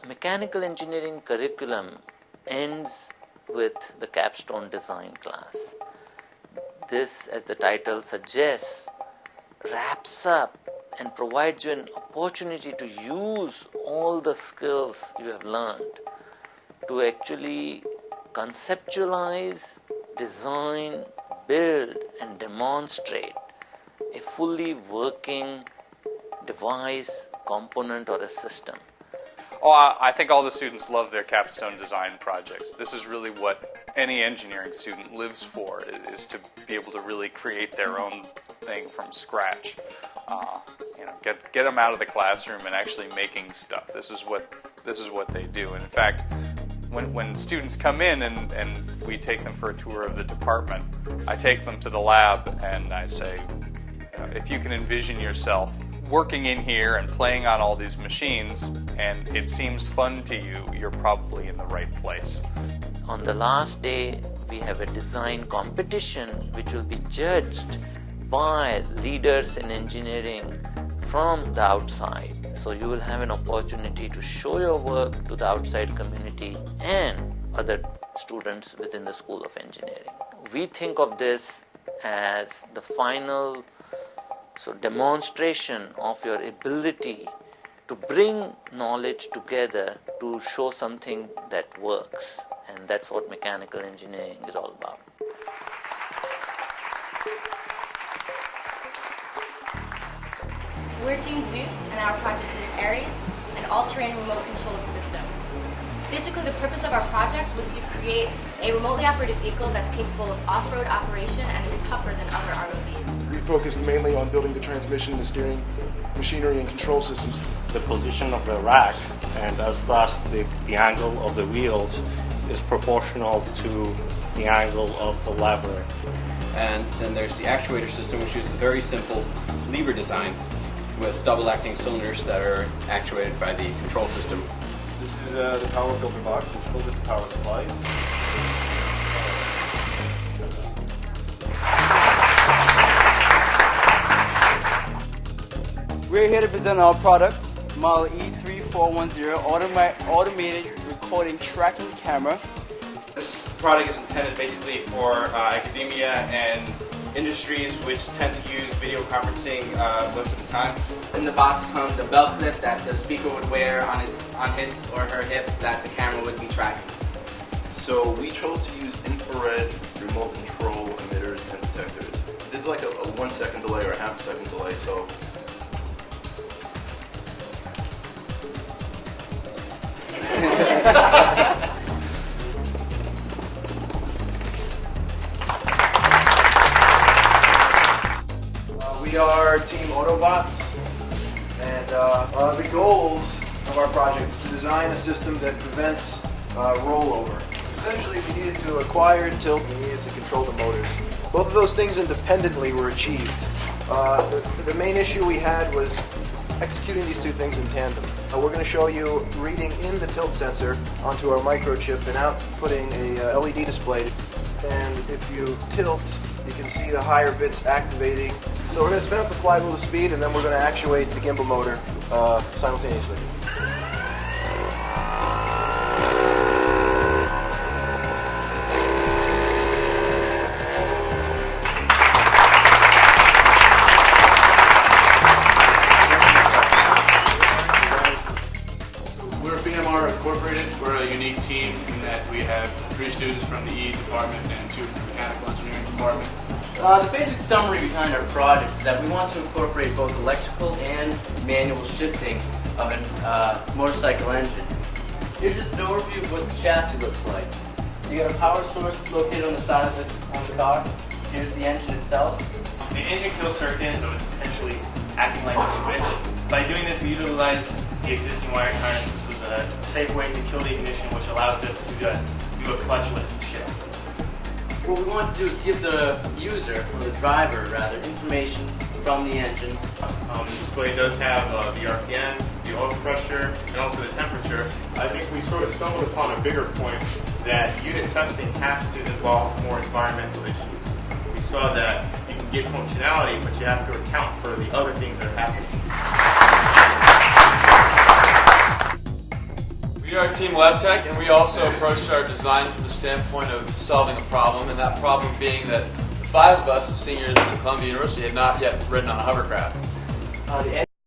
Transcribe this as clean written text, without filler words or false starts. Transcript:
mechanical engineering curriculum ends with the capstone design class. This, as the title suggests, wraps up and provides you an opportunity to use all the skills you have learned to actually conceptualize, design, build and demonstrate a fully working device, component or a system. Oh, I think all the students love their capstone design projects. This is really what any engineering student lives for, is to be able to really create their own thing from scratch. Get them out of the classroom and actually making stuff. This is what they do. And in fact, when students come in and we take them for a tour of the department, I take them to the lab and I say, if you can envision yourself working in here and playing on all these machines and it seems fun to you, you're probably in the right place. On the last day, we have a design competition which will be judged by leaders in engineering from the outside. So you will have an opportunity to show your work to the outside community and other students within the School of Engineering. We think of this as the final demonstration of your ability to bring knowledge together to show something that works. And that's what mechanical engineering is all about. We're Team Zeus, and our project is Ares, an all-terrain remote-controlled system. Basically, the purpose of our project was to create a remotely operated vehicle that's capable of off-road operation and is tougher than other ROVs. We focused mainly on building the transmission, the steering, machinery, and control systems. The position of the rack, and as thus the angle of the wheels, is proportional to the angle of the lever. And then there's the actuator system, which is a very simple lever design with double-acting cylinders that are actuated by the control system. This is the power filter box, which filters the power supply. We're here to present our product, Model E3410 automated recording tracking camera. This product is intended basically for academia and industries which tend to use video conferencing most of the time. In the box comes a belt clip that the speaker would wear on his or her hip that the camera would be tracking. So we chose to use infrared remote control emitters and detectors. There's like a 1 second delay or a half second delay, so We are Team Autobots, and the goals of our project is to design a system that prevents rollover. Essentially, we needed to acquire tilt and we needed to control the motors. Both of those things independently were achieved. The main issue we had was executing these two things in tandem. We're going to show you reading in the tilt sensor onto our microchip and outputting a LED display. And if you tilt, you can see the higher bits activating. So we're going to spin up the flywheel to speed, and then we're going to actuate the gimbal motor simultaneously. We're BMR Incorporated. We're a unique team in that we have 3 students from the E department and 2 from the mechanical engineering department. The basic summary behind our project is that we want to incorporate both electrical and manual shifting of a motorcycle engine. Here's just an overview of what the chassis looks like. You got a power source located on the side of the car. Here's the engine itself. The engine kill circuit, so it's essentially acting like a switch. By doing this, we utilize the existing wiring harness with a safe way to kill the ignition, which allows us to do a clutchless shift. What we want to do is give the user, or the driver rather, information from the engine. The display does have the RPMs, the oil pressure, and also the temperature. I think we sort of stumbled upon a bigger point that unit testing has to involve more environmental issues. We saw that you can get functionality, but you have to account for the other things that are happening. We are Team Lab Tech, and we also approached our design from the standpoint of solving a problem, and that problem being that the 5 of us, as seniors at Columbia University, had not yet ridden on a hovercraft.